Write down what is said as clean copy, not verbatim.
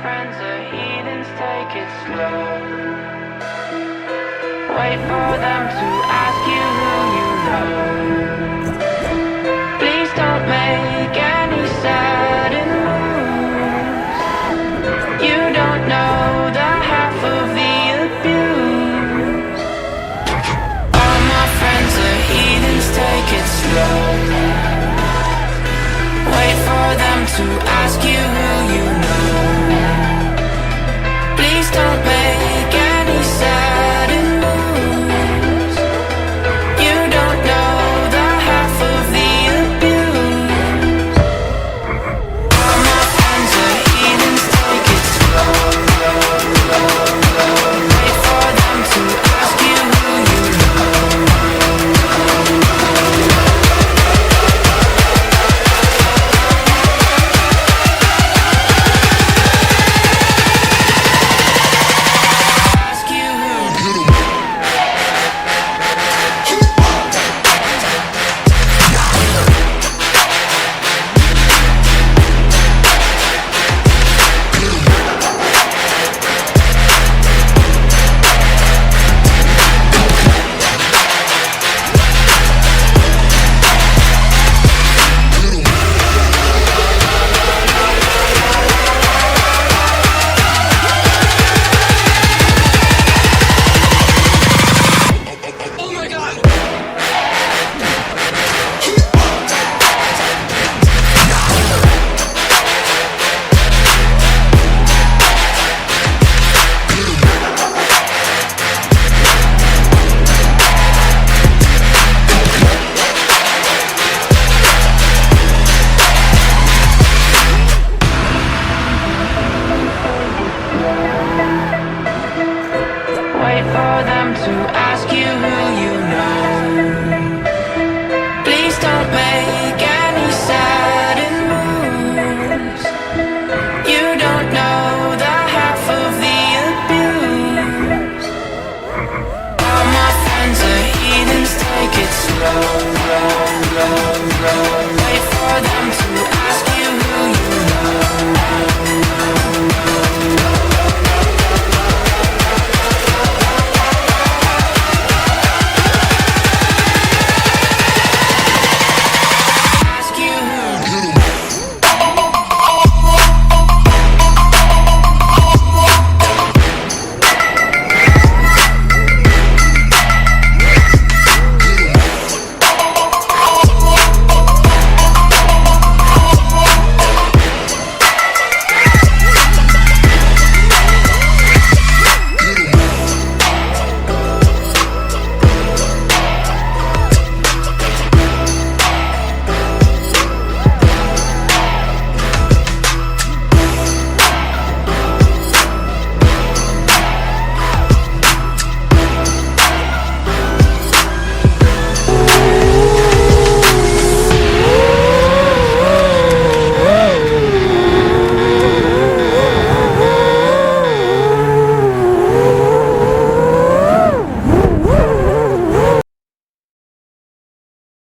friends are heathens, take it slow. Wait for them to ask you who you know. Please don't make any sudden moves. You don't know the half of the abuse. All my friends are heathens, take it slow. Wait for them to ask you who you know. Please don't make any sudden moves. You don't know the half of the abuse. All my friends are heathens, take it slow. Wait for them to ask you who you know. Wait for them to ask you who